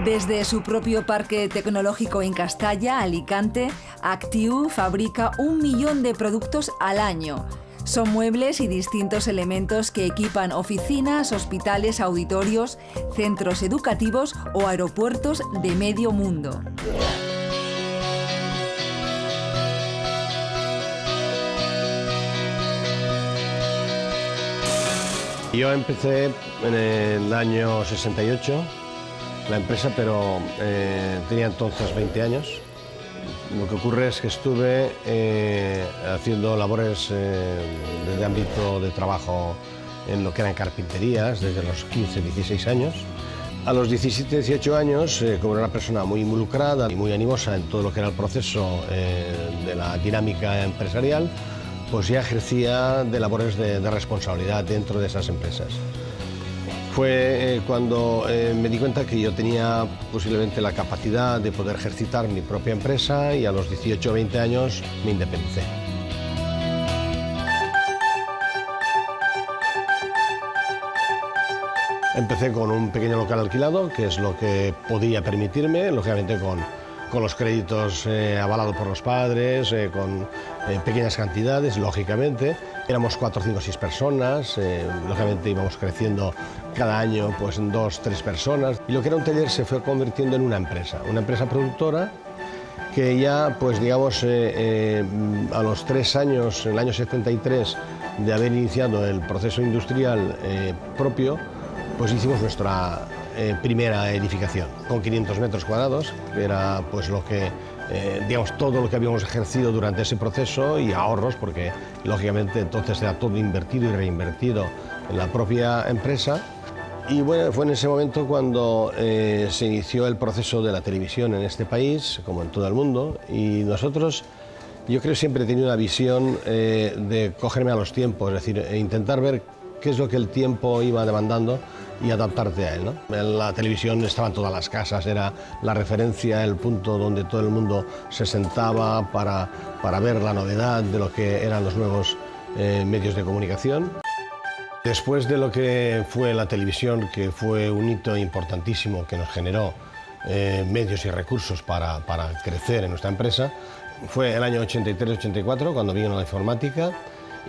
Desde su propio parque tecnológico en Castalla, Alicante, Actiu fabrica 1 millón de productos al año. Son muebles y distintos elementos que equipan oficinas, hospitales, auditorios, centros educativos o aeropuertos de medio mundo. Yo empecé en el año 68 la empresa, pero tenía entonces 20 años. Lo que ocurre es que estuve haciendo labores de ámbito de trabajo en lo que eran carpinterías desde los 15, 16 años. A los 17, 18 años, como era una persona muy involucrada y muy animosa en todo lo que era el proceso de la dinámica empresarial, pues ya ejercía de labores de responsabilidad dentro de esas empresas. Fue cuando me di cuenta que yo tenía posiblemente la capacidad de poder ejercitar mi propia empresa y a los 18 o 20 años me independicé. Empecé con un pequeño local alquilado, que es lo que podía permitirme, lógicamente con los créditos avalados por los padres, con pequeñas cantidades, lógicamente. Éramos 4, 5, 6 personas, lógicamente íbamos creciendo cada año pues, en 2, 3 personas. Y lo que era un taller se fue convirtiendo en una empresa productora que ya, pues digamos, a los 3 años, en el año 73, de haber iniciado el proceso industrial propio, pues hicimos nuestra primera edificación con 500 metros cuadrados, que era pues lo que, digamos, todo lo que habíamos ejercido durante ese proceso y ahorros, porque lógicamente entonces era todo invertido y reinvertido en la propia empresa. Y bueno, fue en ese momento cuando se inició el proceso de la televisión en este país, como en todo el mundo, y nosotros, yo creo, siempre he tenido una visión de cogerme a los tiempos, es decir, intentar ver qué es lo que el tiempo iba demandando y adaptarte a él, ¿no? En la televisión estaban todas las casas, era la referencia, el punto donde todo el mundo se sentaba para ver la novedad de lo que eran los nuevos medios de comunicación. Después de lo que fue la televisión, que fue un hito importantísimo que nos generó medios y recursos para crecer en nuestra empresa, fue el año 83-84 cuando vino la informática.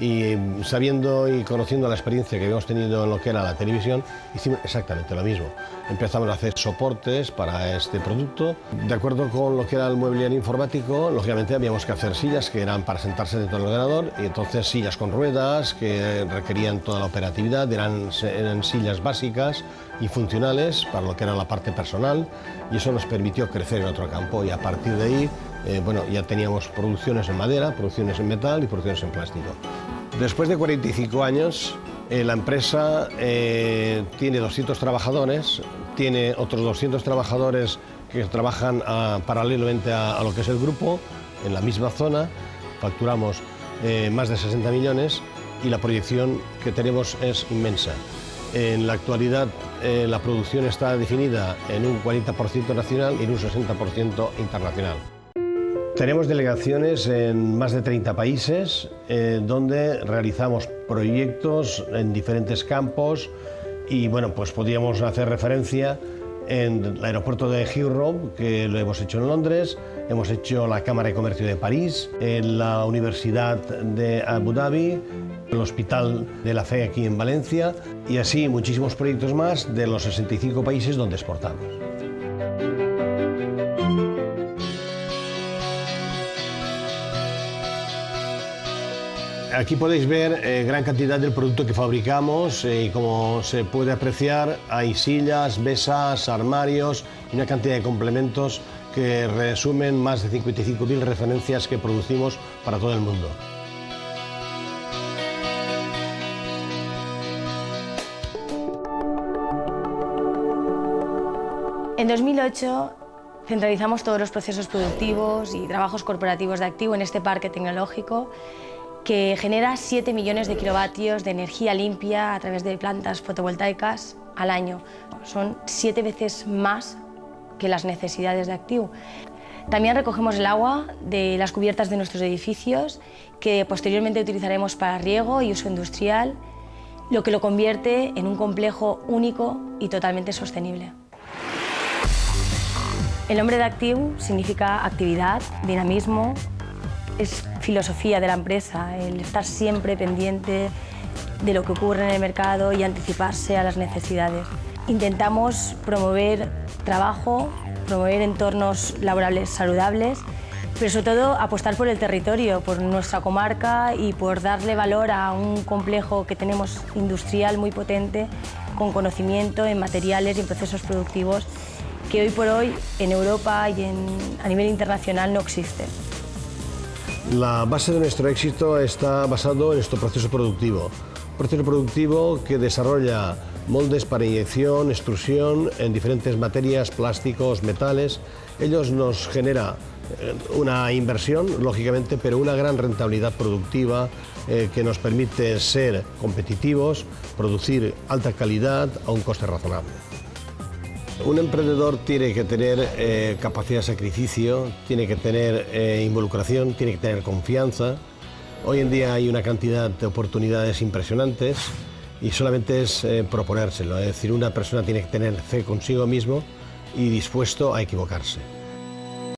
Y sabiendo y conociendo la experiencia que habíamos tenido en lo que era la televisión, hicimos exactamente lo mismo. Empezamos a hacer soportes para este producto. De acuerdo con lo que era el mobiliario informático, lógicamente habíamos que hacer sillas que eran para sentarse dentro del ordenador, y entonces sillas con ruedas que requerían toda la operatividad, eran sillas básicas y funcionales para lo que era la parte personal, y eso nos permitió crecer en otro campo, y a partir de ahí bueno, ya teníamos producciones en madera, producciones en metal y producciones en plástico. Después de 45 años, la empresa tiene 200 trabajadores, tiene otros 200 trabajadores que trabajan paralelamente a lo que es el grupo, en la misma zona. Facturamos más de 60 millones y la proyección que tenemos es inmensa. En la actualidad, la producción está definida en un 40% nacional y en un 60% internacional. Tenemos delegaciones en más de 30 países donde realizamos proyectos en diferentes campos y bueno, pues podríamos hacer referencia en el aeropuerto de Heathrow, que lo hemos hecho en Londres, hemos hecho la Cámara de Comercio de París, en la Universidad de Abu Dhabi, el Hospital de la Fe aquí en Valencia y así muchísimos proyectos más de los 65 países donde exportamos. Aquí podéis ver gran cantidad del producto que fabricamos y como se puede apreciar hay sillas, mesas, armarios y una cantidad de complementos que resumen más de 55.000 referencias que producimos para todo el mundo. En 2008 centralizamos todos los procesos productivos y trabajos corporativos de Actiu en este parque tecnológico que genera 7 millones de kilovatios de energía limpia a través de plantas fotovoltaicas al año. Son 7 veces más que las necesidades de Actiu. También recogemos el agua de las cubiertas de nuestros edificios que posteriormente utilizaremos para riego y uso industrial. lo que lo convierte en un complejo único y totalmente sostenible. El nombre de Actiu significa actividad, dinamismo, es filosofía de la empresa, el estar siempre pendiente de lo que ocurre en el mercado y anticiparse a las necesidades. Intentamos promover trabajo, promover entornos laborales saludables, pero sobre todo apostar por el territorio, por nuestra comarca y por darle valor a un complejo que tenemos industrial muy potente, con conocimiento en materiales y en procesos productivos que hoy por hoy en Europa y a nivel internacional no existe. La base de nuestro éxito está basado en nuestro proceso productivo. Un proceso productivo que desarrolla moldes para inyección, extrusión en diferentes materias, plásticos, metales. Ellos nos genera una inversión, lógicamente, pero una gran rentabilidad productiva que nos permite ser competitivos, producir alta calidad a un coste razonable. Un emprendedor tiene que tener capacidad de sacrificio, tiene que tener involucración, tiene que tener confianza. Hoy en día hay una cantidad de oportunidades impresionantes y solamente es proponérselo. Es decir, una persona tiene que tener fe consigo mismo y dispuesto a equivocarse.